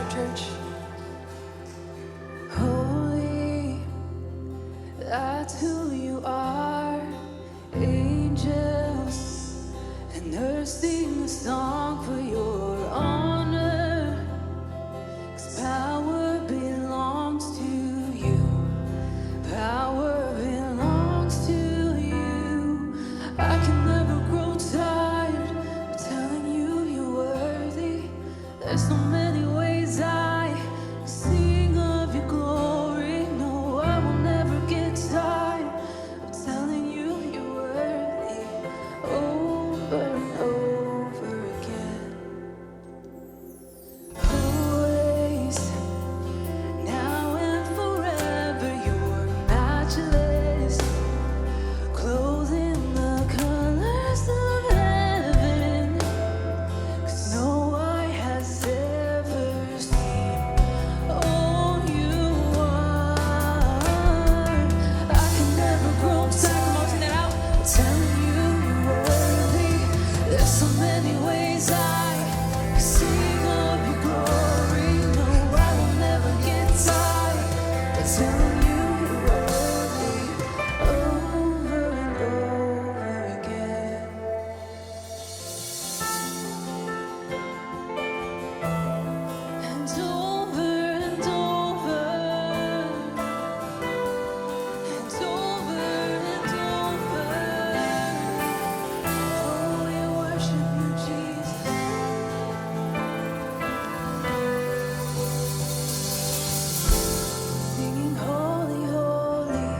church. Holy, that's who you are. Angels and earth sing a song for your honor. 'Cause power belongs to you. Power belongs to you. I can never grow tired of telling you you're worthy. There's so many ways I sing of your glory. No, I will never get tired of telling you you're worthy over and over again. Always, now and forever, you're matchless, clothing the colors of heaven. 'Cause no eye has ever seen all you are. I can never grow tired. Come on, sing that out. Telling you you're worthy. There's so many ways I can sing of your glory. No, I will never get tired of telling you you're worthy over and over again. And over and over, and over and over. Oh, we worship you, Jesus. Singing holy, holy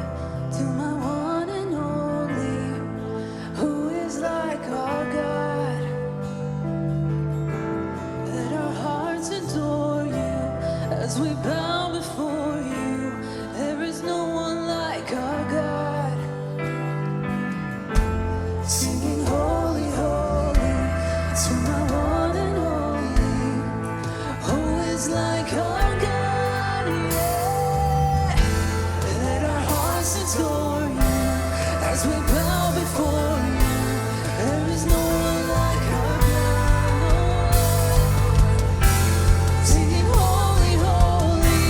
to my one and only, who is like our God. Let our hearts adore you as we bow before you. There is no one like our God. Singing holy, holy to my one and only, who is like our God. Yeah. Let our hearts adore you as we bow before you. There is no one like our God. Singing holy, holy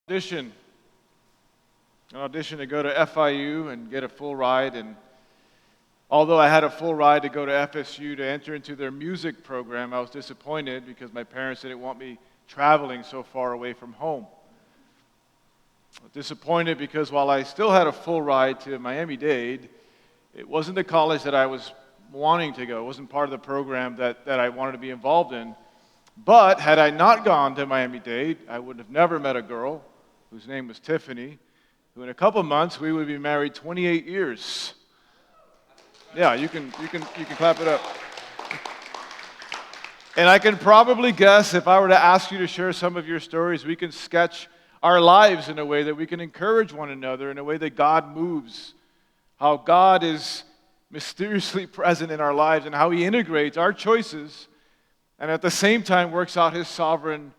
audition, an audition to go to FIU and get a full ride. And although I had a full ride to go to FSU to enter into their music program, I was disappointed because my parents didn't want me traveling so far away from home. I was disappointed because while I still had a full ride to Miami-Dade, it wasn't the college that I was wanting to go. It wasn't part of the program that I wanted to be involved in. But had I not gone to Miami-Dade, I would have never met a girl whose name was Tiffany, who in a couple months we would be married 28 years. Yeah, you can clap it up. And I can probably guess if I were to ask you to share some of your stories, we can sketch our lives in a way that we can encourage one another, in a way that God moves, how God is mysteriously present in our lives, and how He integrates our choices and at the same time works out His sovereign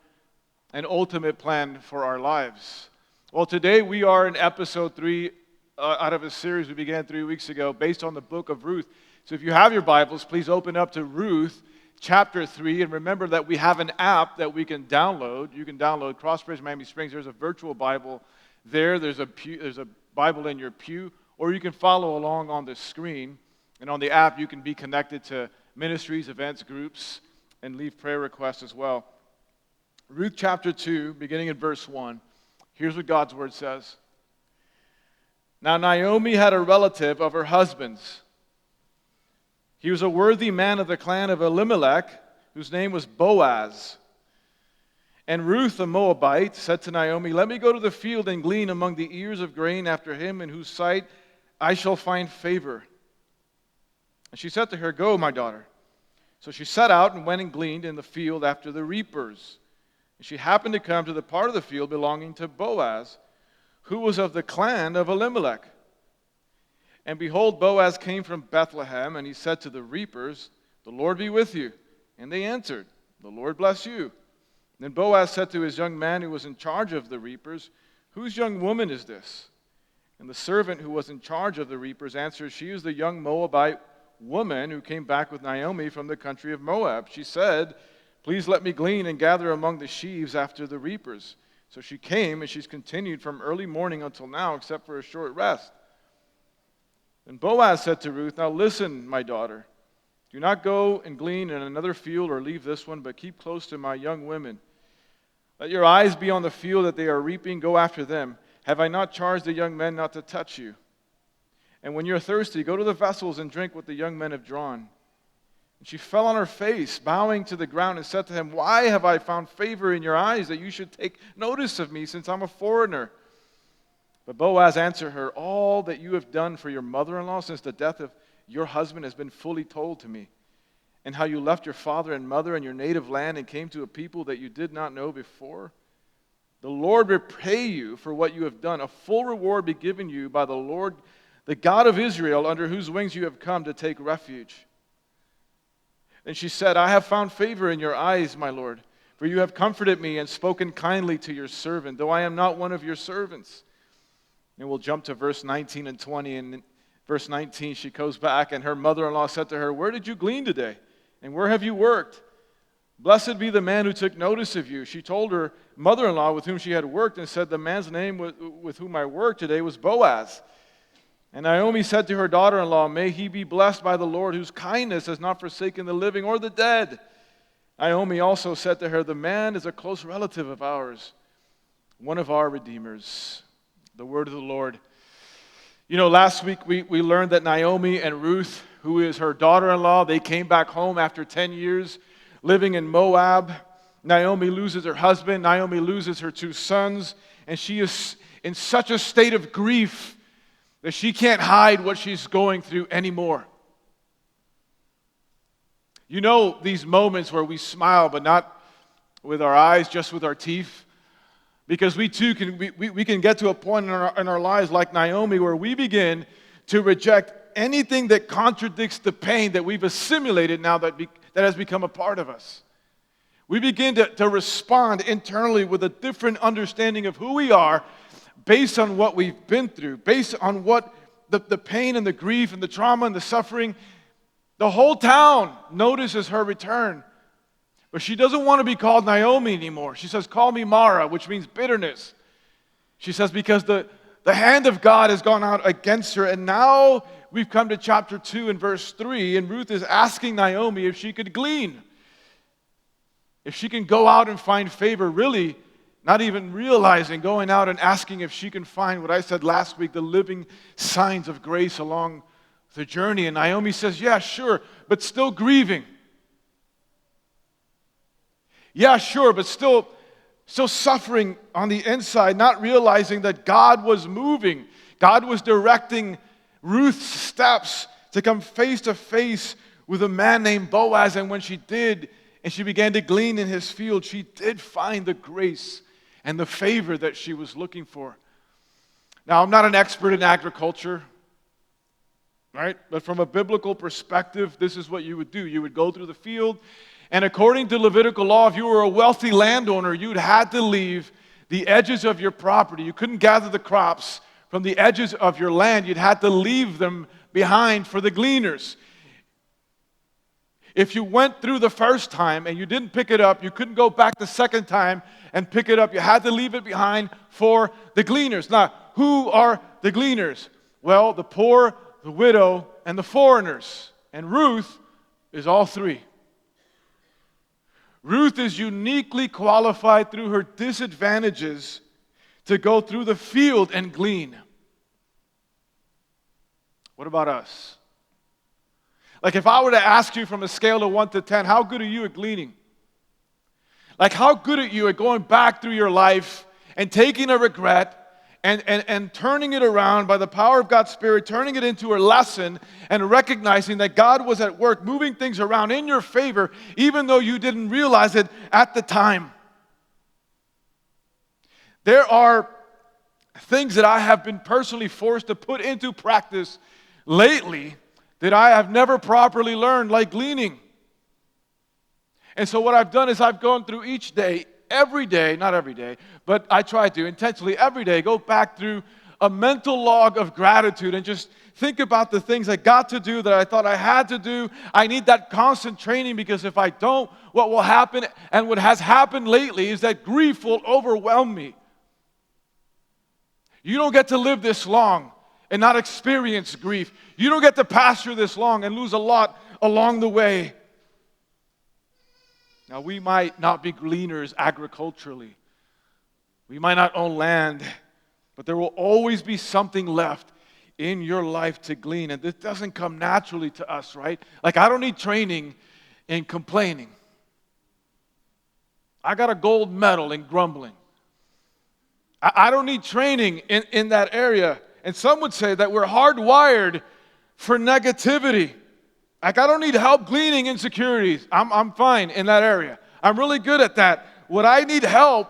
and ultimate plan for our lives. Well, today we are in episode 3 out of a series we began 3 weeks ago based on the book of Ruth. So if you have your Bibles, please open up to Ruth chapter 3, and remember that we have an app that we can download. You can download Crossbridge Miami Springs. There's a virtual Bible there. There's a Bible in your pew, or you can follow along on the screen. And on the app, you can be connected to ministries, events, groups, and leave prayer requests as well. Ruth chapter 2, beginning in verse 1. Here's what God's word says. Now Naomi had a relative of her husband's. He was a worthy man of the clan of Elimelech, whose name was Boaz. And Ruth the Moabite said to Naomi, "Let me go to the field and glean among the ears of grain after him in whose sight I shall find favor." And she said to her, "Go, my daughter." So she set out and went and gleaned in the field after the reapers. And she happened to come to the part of the field belonging to Boaz, who was of the clan of Elimelech. And behold, Boaz came from Bethlehem, and he said to the reapers, "The Lord be with you." And they answered, "The Lord bless you." Then Boaz said to his young man who was in charge of the reapers, "Whose young woman is this?" And the servant who was in charge of the reapers answered, "She is the young Moabite woman who came back with Naomi from the country of Moab. She said, 'Please let me glean and gather among the sheaves after the reapers.' So she came, and she's continued from early morning until now, except for a short rest." And Boaz said to Ruth, "Now listen, my daughter. Do not go and glean in another field or leave this one, but keep close to my young women. Let your eyes be on the field that they are reaping. Go after them. Have I not charged the young men not to touch you? And when you're thirsty, go to the vessels and drink what the young men have drawn." And she fell on her face, bowing to the ground, and said to him, "Why have I found favor in your eyes that you should take notice of me, since I'm a foreigner?" But Boaz answered her, "All that you have done for your mother-in-law since the death of your husband has been fully told to me, and how you left your father and mother and your native land and came to a people that you did not know before. The Lord repay you for what you have done. A full reward be given you by the Lord, the God of Israel, under whose wings you have come to take refuge." And she said, "I have found favor in your eyes, my Lord, for you have comforted me and spoken kindly to your servant, though I am not one of your servants." And we'll jump to verse 19 and 20. And in verse 19, she goes back, and her mother-in-law said to her, "Where did you glean today? And where have you worked? Blessed be the man who took notice of you." She told her mother-in-law with whom she had worked and said, "The man's name with whom I worked today was Boaz." And Naomi said to her daughter-in-law, "May he be blessed by the Lord, whose kindness has not forsaken the living or the dead." Naomi also said to her, "The man is a close relative of ours, one of our redeemers." The word of the Lord. You know, last week we learned that Naomi and Ruth, who is her daughter-in-law, they came back home after 10 years living in Moab. Naomi loses her husband. Naomi loses her 2 sons. And she is in such a state of grief that she can't hide what she's going through anymore. You know these moments where we smile, but not with our eyes, just with our teeth? Because we too can get to a point in our lives like Naomi where we begin to reject anything that contradicts the pain that we've assimilated now that has become a part of us. We begin to respond internally with a different understanding of who we are based on what we've been through, based on what the pain and the grief and the trauma and the suffering. The whole town notices her return. But she doesn't want to be called Naomi anymore. She says, "Call me Mara," which means bitterness. She says, because the hand of God has gone out against her. And now we've come to chapter 2 and verse 3, and Ruth is asking Naomi if she could glean. If she can go out and find favor, really not even realizing, going out and asking if she can find what I said last week, the living signs of grace along the journey. And Naomi says, yeah, sure, but still grieving. Yeah, sure, but still suffering on the inside, not realizing that God was moving. God was directing Ruth's steps to come face to face with a man named Boaz. And when she did, and she began to glean in his field, she did find the grace and the favor that she was looking for. Now, I'm not an expert in agriculture, right? But from a biblical perspective, this is what you would do. You would go through the field, and according to Levitical law, if you were a wealthy landowner, you'd had to leave the edges of your property. You couldn't gather the crops from the edges of your land. You'd had to leave them behind for the gleaners. If you went through the first time and you didn't pick it up, you couldn't go back the second time and pick it up. You had to leave it behind for the gleaners. Now, who are the gleaners? Well, the poor, the widow, and the foreigners. And Ruth is all three. Ruth is uniquely qualified through her disadvantages to go through the field and glean. What about us? Like if I were to ask you from a scale of 1 to 10, how good are you at gleaning? Like how good are you at going back through your life and taking a regret and turning it around by the power of God's Spirit, turning it into a lesson and recognizing that God was at work moving things around in your favor even though you didn't realize it at the time? There are things that I have been personally forced to put into practice lately that I have never properly learned, like gleaning. And so what I've done is I've gone through each day, every day, not every day, but I try to intentionally every day go back through a mental log of gratitude and just think about the things I got to do that I thought I had to do. I need that constant training because if I don't, what will happen and what has happened lately is that grief will overwhelm me. You don't get to live this long and not experience grief. You don't get to pasture this long and lose a lot along the way. Now, we might not be gleaners agriculturally. We might not own land, but there will always be something left in your life to glean. And this doesn't come naturally to us, right? Like, I don't need training in complaining. I got a gold medal in grumbling. I don't need training in that area. And some would say that we're hardwired for negativity. Like, I don't need help gleaning insecurities. I'm fine in that area. I'm really good at that. What I need help,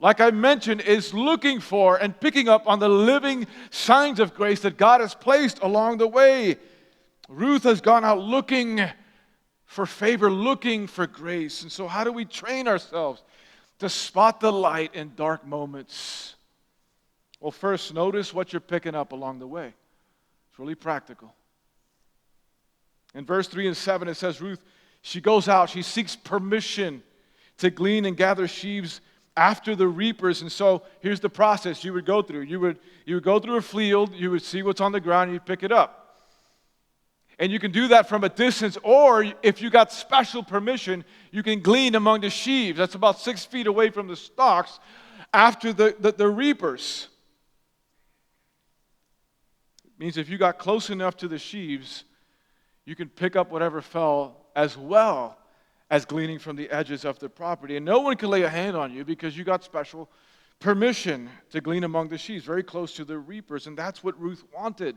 like I mentioned, is looking for and picking up on the living signs of grace that God has placed along the way. Ruth has gone out looking for favor, looking for grace. And so how do we train ourselves to spot the light in dark moments? Well, first, notice what you're picking up along the way. It's really practical. In verse 3 and 7, it says, Ruth, she goes out, she seeks permission to glean and gather sheaves after the reapers. And so here's the process you would go through. You would go through a field, you would see what's on the ground, and you'd pick it up. And you can do that from a distance, or if you got special permission, you can glean among the sheaves. That's about 6 feet away from the stalks after the reapers. It means if you got close enough to the sheaves, you can pick up whatever fell as well as gleaning from the edges of the property. And no one can lay a hand on you because you got special permission to glean among the sheaves, very close to the reapers. And that's what Ruth wanted.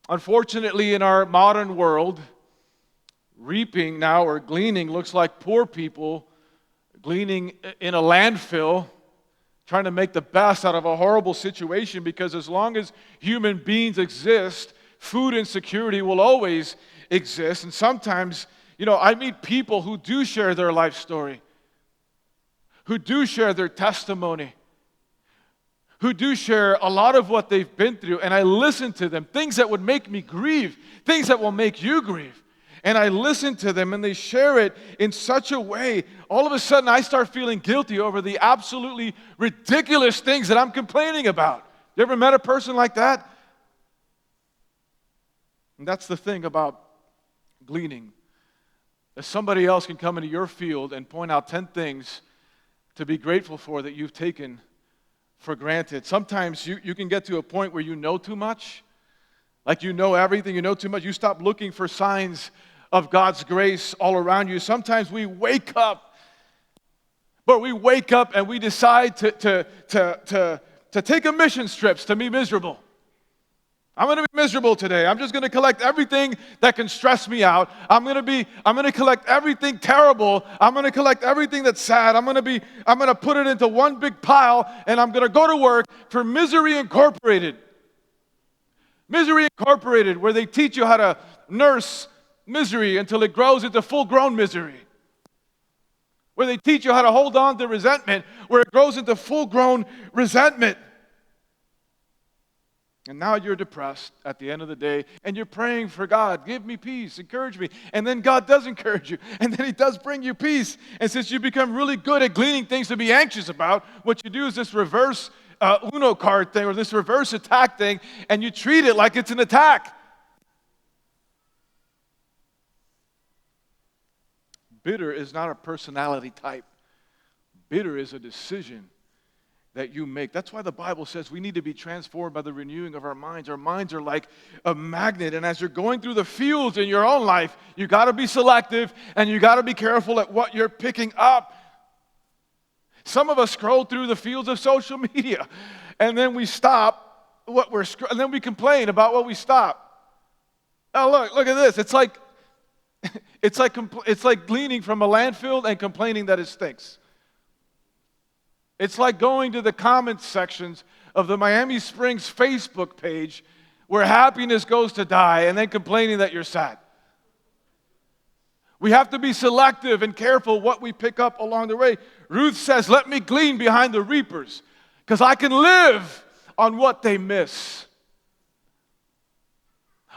Unfortunately, in our modern world, reaping now or gleaning looks like poor people gleaning in a landfill, trying to make the best out of a horrible situation, because as long as human beings exist, food insecurity will always exist. And sometimes, I meet people who do share their life story, who do share their testimony, who do share a lot of what they've been through, and I listen to them, things that would make me grieve, things that will make you grieve. and I listen to them and they share it in such a way, all of a sudden I start feeling guilty over the absolutely ridiculous things that I'm complaining about. You ever met a person like that? And that's the thing about gleaning. That somebody else can come into your field and point out 10 things to be grateful for that you've taken for granted. Sometimes you can get to a point where you know too much. Like you know everything, you know too much. You stop looking for signs of God's grace all around you. Sometimes we wake up, but we wake up and we decide to take a mission trips to be miserable. I'm going to be miserable today. I'm just going to collect everything that can stress me out. I'm going to collect everything terrible. I'm going to collect everything that's sad. I'm going to put it into one big pile, and I'm going to go to work for Misery Incorporated. Misery Incorporated, where they teach you how to nurse misery until it grows into full-grown misery. Where they teach you how to hold on to resentment, where it grows into full-grown resentment. And now you're depressed at the end of the day, and you're praying for God, give me peace, encourage me. And then God does encourage you, and then He does bring you peace. And since you become really good at gleaning things to be anxious about, what you do is this reverse Uno card thing, or this reverse attack thing, and you treat it like it's an attack. Bitter is not a personality type. Bitter is a decision that you make. That's why the Bible says we need to be transformed by the renewing of our minds. Our minds are like a magnet, and as you're going through the fields in your own life, you got to be selective, and you got to be careful at what you're picking up. Some of us scroll through the fields of social media, and then we stop and then we complain about what we stop. Oh, look at this. It's like gleaning from a landfill and complaining that it stinks. It's like going to the comment sections of the Miami Springs Facebook page where happiness goes to die and then complaining that you're sad. We have to be selective and careful what we pick up along the way. Ruth says, let me glean behind the reapers because I can live on what they miss.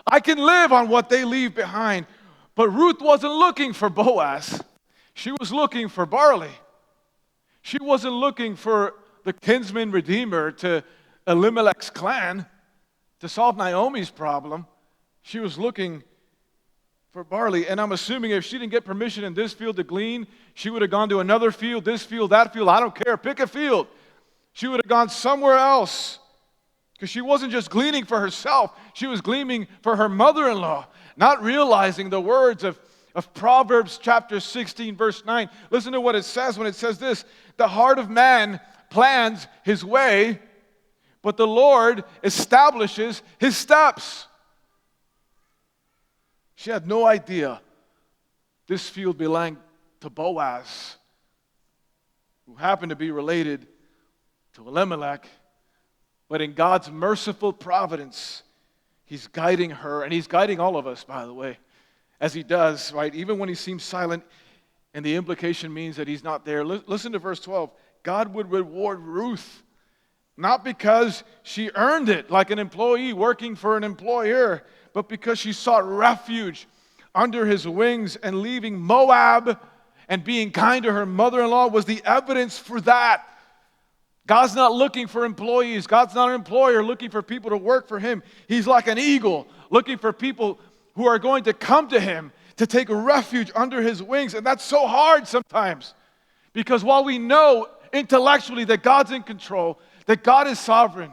I can live on what they leave behind. But Ruth wasn't looking for Boaz. She was looking for barley. She wasn't looking for the kinsman redeemer to Elimelech's clan to solve Naomi's problem. She was looking for barley. And I'm assuming if she didn't get permission in this field to glean, she would have gone to another field, this field, that field. I don't care. Pick a field. She would have gone somewhere else because she wasn't just gleaning for herself. She was gleaning for her mother-in-law, not realizing the words of Proverbs chapter 16, verse 9. Listen to what it says when it says this. The heart of man plans his way, but the Lord establishes his steps. She had no idea this field belonged to Boaz, who happened to be related to Elimelech. But in God's merciful providence, He's guiding her, and He's guiding all of us, by the way, as He does, right? Even when He seems silent, and the implication means that He's not there. Listen to verse 12. God would reward Ruth, not because she earned it like an employee working for an employer, but because she sought refuge under His wings, and leaving Moab and being kind to her mother-in-law was the evidence for that. God's not looking for employees. God's not an employer looking for people to work for Him. He's like an eagle looking for people who are going to come to Him to take refuge under His wings. And that's so hard sometimes, because while we know intellectually that God's in control, that God is sovereign,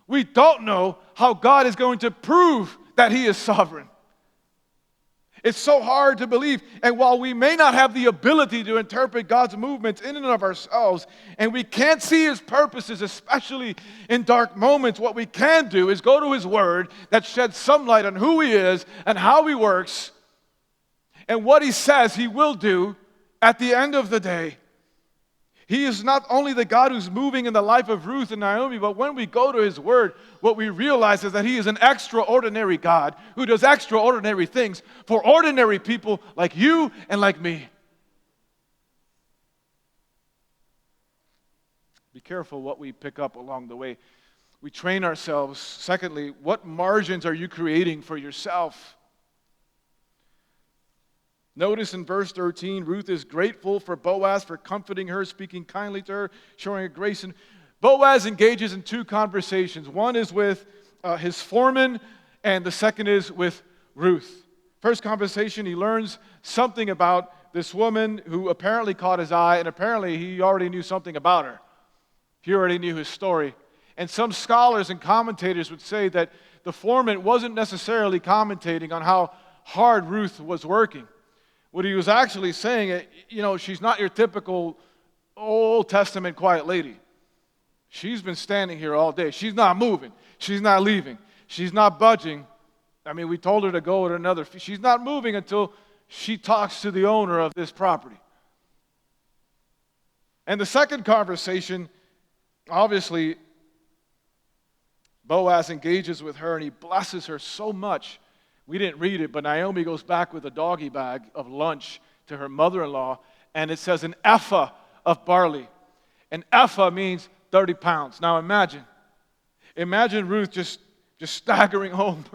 we don't know how God is going to prove that He is sovereign. It's so hard to believe. And while we may not have the ability to interpret God's movements in and of ourselves, and we can't see His purposes, especially in dark moments, what we can do is go to His Word that sheds some light on who He is and how He works and what He says He will do at the end of the day. He is not only the God who's moving in the life of Ruth and Naomi, but when we go to His Word, what we realize is that He is an extraordinary God who does extraordinary things for ordinary people like you and like me. Be careful what we pick up along the way. We train ourselves. Secondly, what margins are you creating for yourself? Notice in verse 13, Ruth is grateful for Boaz for comforting her, speaking kindly to her, showing her grace. And Boaz engages in two conversations. One is with his foreman, and the second is with Ruth. First conversation, he learns something about this woman who apparently caught his eye, and apparently he already knew something about her. He already knew his story. And some scholars and commentators would say that the foreman wasn't necessarily commentating on how hard Ruth was working. What he was actually saying, she's not your typical Old Testament quiet lady. She's been standing here all day. She's not moving. She's not leaving. She's not budging. I mean, we told her to go to another. She's not moving until she talks to the owner of this property. And the second conversation, obviously, Boaz engages with her and he blesses her so much. We didn't read it, but Naomi goes back with a doggy bag of lunch to her mother-in-law, and it says an ephah of barley. An ephah means 30 pounds. Now imagine Ruth just staggering home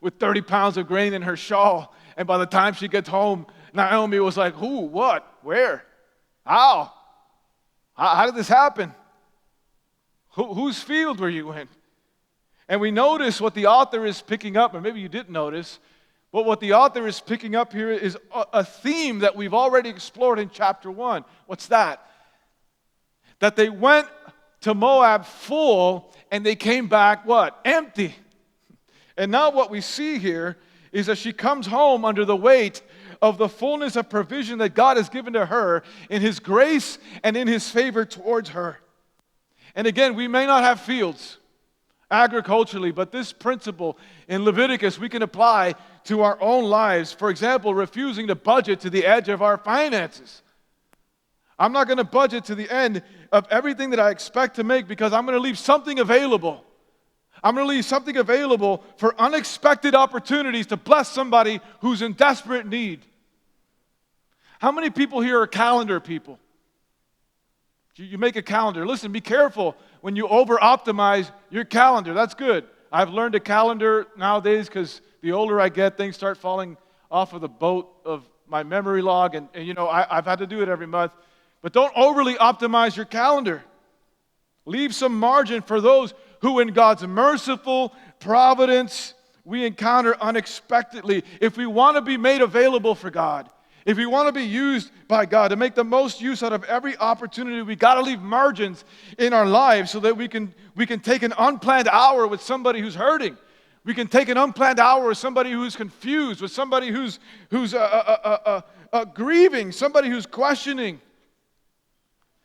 with 30 pounds of grain in her shawl, and by the time she gets home, Naomi was like, who, what, where, how? How did this happen? Whose field were you in? And we notice what the author is picking up, and maybe you didn't notice, but what the author is picking up here is a theme that we've already explored in chapter 1. What's that? That they went to Moab full, and they came back, what? Empty. And now what we see here is that she comes home under the weight of the fullness of provision that God has given to her in His grace and in His favor towards her. And again, we may not have fields agriculturally, but this principle in Leviticus we can apply to our own lives. For example, refusing to budget to the edge of our finances. I'm not going to budget to the end of everything that I expect to make because I'm going to leave something available. I'm going to leave something available for unexpected opportunities to bless somebody who's in desperate need. How many people here are calendar people? You make a calendar. Listen, be careful when you over-optimize your calendar. That's good. I've learned a calendar nowadays because the older I get, things start falling off of the boat of my memory log, and I've had to do it every month. But don't overly optimize your calendar. Leave some margin for those who in God's merciful providence we encounter unexpectedly. If we want to be made available for God, if we want to be used by God to make the most use out of every opportunity, we got to leave margins in our lives so that we can take an unplanned hour with somebody who's hurting. We can take an unplanned hour with somebody who's confused, with somebody who's grieving, somebody who's questioning.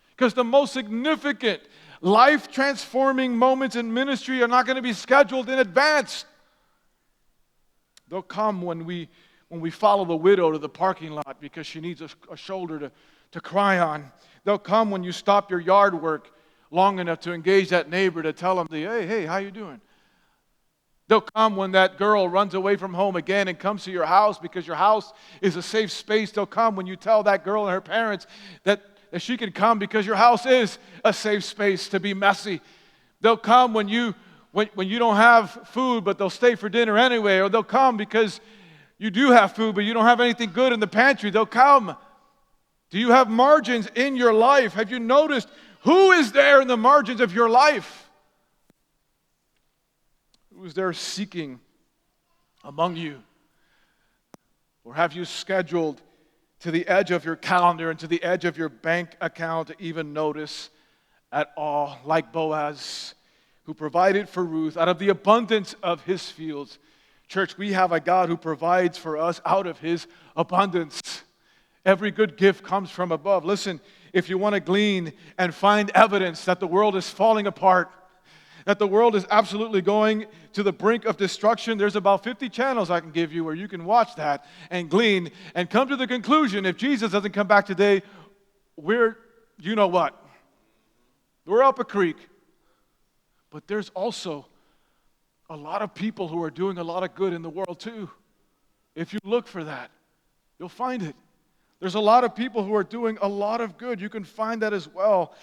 Because the most significant life-transforming moments in ministry are not going to be scheduled in advance. They'll come when we follow the widow to the parking lot because she needs a shoulder to cry on. They'll come when you stop your yard work long enough to engage that neighbor to tell them, hey, how you doing? They'll come when that girl runs away from home again and comes to your house because your house is a safe space. They'll come when you tell that girl and her parents that she can come because your house is a safe space to be messy. They'll come when you don't have food, but they'll stay for dinner anyway. Or they'll come because you do have food, but you don't have anything good in the pantry. They'll come. Do you have margins in your life? Have you noticed who is there in the margins of your life? Who is there seeking among you? Or have you scheduled to the edge of your calendar and to the edge of your bank account to even notice at all, like Boaz, who provided for Ruth out of the abundance of his fields? Church, we have a God who provides for us out of His abundance. Every good gift comes from above. Listen, if you want to glean and find evidence that the world is falling apart, that the world is absolutely going to the brink of destruction, there's about 50 channels I can give you where you can watch that and glean and come to the conclusion, if Jesus doesn't come back today, we're up a creek. But there's also a lot of people who are doing a lot of good in the world too. If you look for that, you'll find it. There's a lot of people who are doing a lot of good. You can find that as well.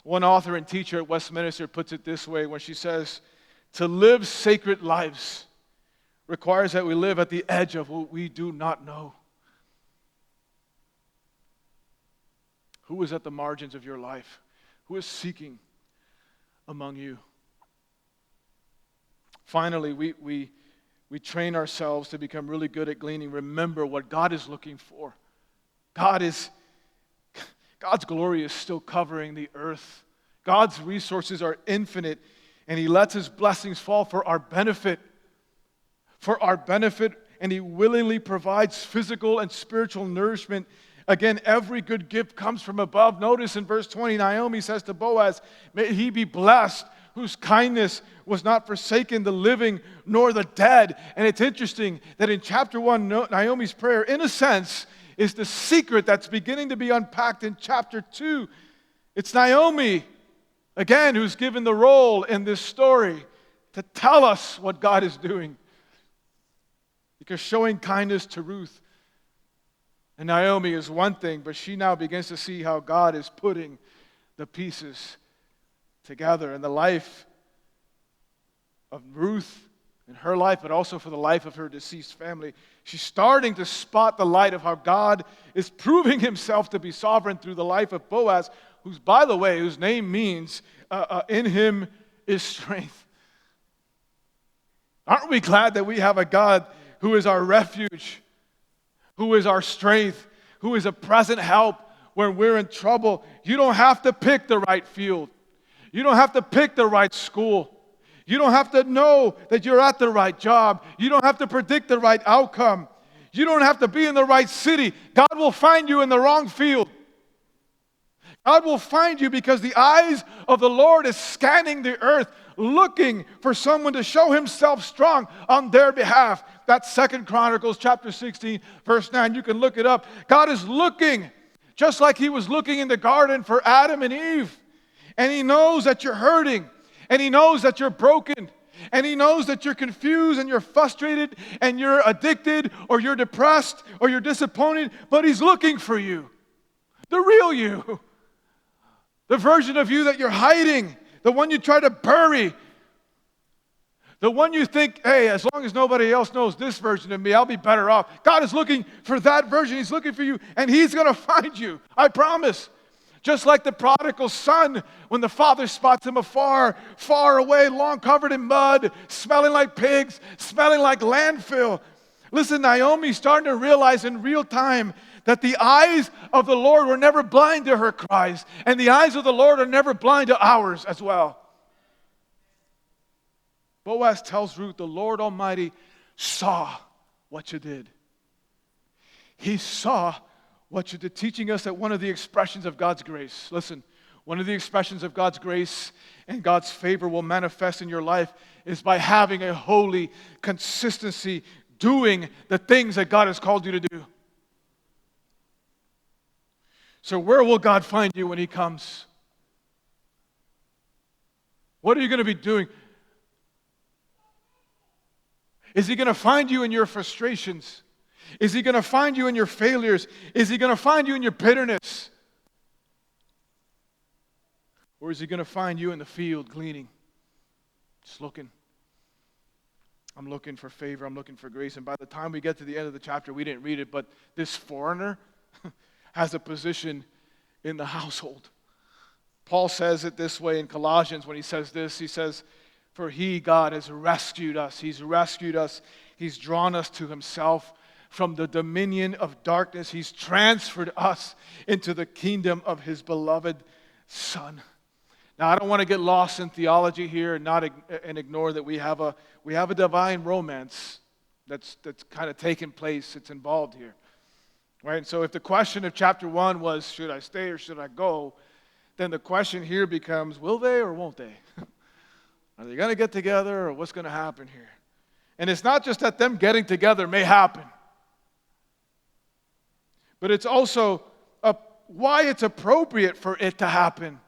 One author and teacher at Westminster puts it this way when she says, to live sacred lives requires that we live at the edge of what we do not know. Who is at the margins of your life? Who is seeking among you? Finally, we train ourselves to become really good at gleaning. Remember what God is looking for. God's glory is still covering the earth. God's resources are infinite, and He lets His blessings fall for our benefit. For our benefit, and He willingly provides physical and spiritual nourishment. Again, every good gift comes from above. Notice in verse 20, Naomi says to Boaz, "May he be blessed, whose kindness was not forsaken the living nor the dead." And it's interesting that in chapter 1, Naomi's prayer, in a sense, is the secret that's beginning to be unpacked in chapter 2. It's Naomi, again, who's given the role in this story to tell us what God is doing. Because showing kindness to Ruth and Naomi is one thing, but she now begins to see how God is putting the pieces together in the life of Ruth, in her life, but also for the life of her deceased family. She's starting to spot the light of how God is proving Himself to be sovereign through the life of Boaz, who's, by the way, whose name means in him is strength. Aren't we glad that we have a God who is our refuge, who is our strength, who is a present help when we're in trouble? You don't have to pick the right field. You don't have to pick the right school. You don't have to know that you're at the right job. You don't have to predict the right outcome. You don't have to be in the right city. God will find you in the wrong field. God will find you because the eyes of the Lord is scanning the earth, looking for someone to show Himself strong on their behalf. That's 2 Chronicles chapter 16, verse 9. You can look it up. God is looking, just like He was looking in the garden for Adam and Eve. And He knows that you're hurting. And He knows that you're broken. And He knows that you're confused and you're frustrated and you're addicted or you're depressed or you're disappointed. But He's looking for you. The real you. The version of you that you're hiding. The one you try to bury. The one you think, hey, as long as nobody else knows this version of me, I'll be better off. God is looking for that version. He's looking for you, and He's going to find you. I promise. Just like the prodigal son, when the father spots him afar, far away, long covered in mud, smelling like pigs, smelling like landfill. Listen, Naomi's starting to realize in real time that the eyes of the Lord were never blind to her cries, and the eyes of the Lord are never blind to ours as well. Boaz tells Ruth, the Lord Almighty saw what you did. He saw what you did, teaching us that one of the expressions of God's grace, listen, one of the expressions of God's grace and God's favor will manifest in your life is by having a holy consistency, doing the things that God has called you to do. So where will God find you when He comes? What are you going to be doing? Is He going to find you in your frustrations? Is He going to find you in your failures? Is He going to find you in your bitterness? Or is He going to find you in the field gleaning? Just looking. I'm looking for favor. I'm looking for grace. And by the time we get to the end of the chapter, we didn't read it, but this foreigner has a position in the household. Paul says it this way in Colossians when he says this. He says, for He, God, has rescued us. He's rescued us. He's drawn us to Himself. From the dominion of darkness, He's transferred us into the kingdom of His beloved Son. Now, I don't want to get lost in theology here and ignore that we have a divine romance that's kind of taken place. It's involved here, right? And so, if the question of chapter 1 was, should I stay or should I go? Then the question here becomes, will they or won't they? Are they going to get together or what's going to happen here? And it's not just that them getting together may happen. But it's also why it's appropriate for it to happen.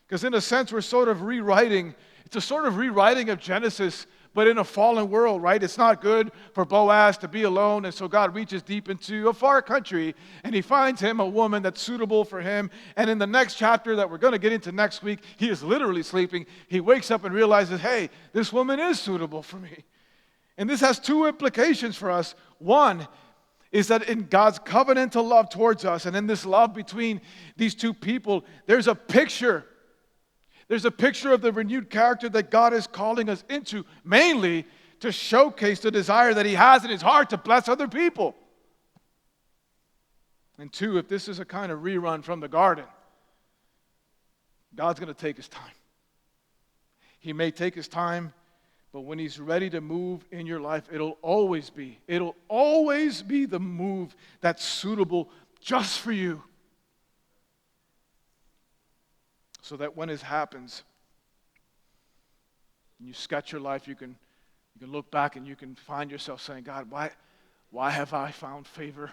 Because in a sense, we're sort of rewriting. It's a sort of rewriting of Genesis, but in a fallen world, right? It's not good for Boaz to be alone. And so God reaches deep into a far country, and He finds him a woman that's suitable for him. And in the next chapter that we're going to get into next week, he is literally sleeping. He wakes up and realizes, hey, this woman is suitable for me. And this has two implications for us. One, is that in God's covenantal love towards us and in this love between these two people, there's a picture. There's a picture of the renewed character that God is calling us into, mainly to showcase the desire that he has in his heart to bless other people. And two, if this is a kind of rerun from the garden, God's going to take his time. He may take his time, but when he's ready to move in your life, it'll always be the move that's suitable just for you. So that when it happens, and you sketch your life, you can look back and you can find yourself saying, God, why have I found favor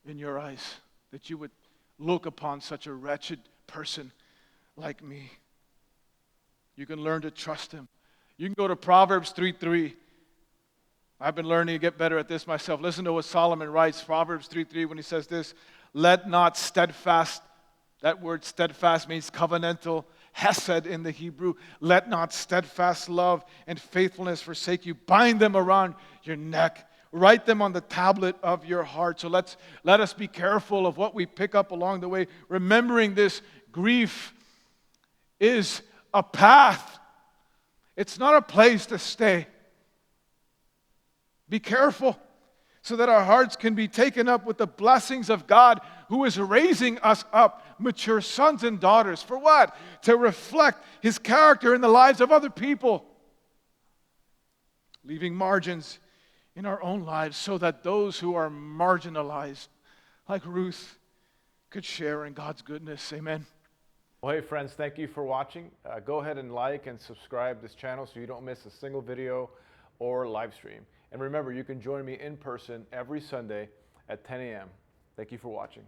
in your eyes that you would look upon such a wretched person like me? You can learn to trust him. You can go to Proverbs 3:3. I've been learning to get better at this myself. Listen to what Solomon writes, Proverbs 3:3, when he says this, let not steadfast, that word steadfast means covenantal, hesed in the Hebrew. Let not steadfast love and faithfulness forsake you. Bind them around your neck. Write them on the tablet of your heart. So let us be careful of what we pick up along the way, remembering this grief is a path. It's not a place to stay. Be careful so that our hearts can be taken up with the blessings of God who is raising us up, mature sons and daughters. For what? To reflect his character in the lives of other people. Leaving margins in our own lives so that those who are marginalized, like Ruth, could share in God's goodness. Amen. Well, hey friends, thank you for watching. Go ahead and like and subscribe this channel so you don't miss a single video or live stream. And remember, you can join me in person every Sunday at 10 a.m. Thank you for watching.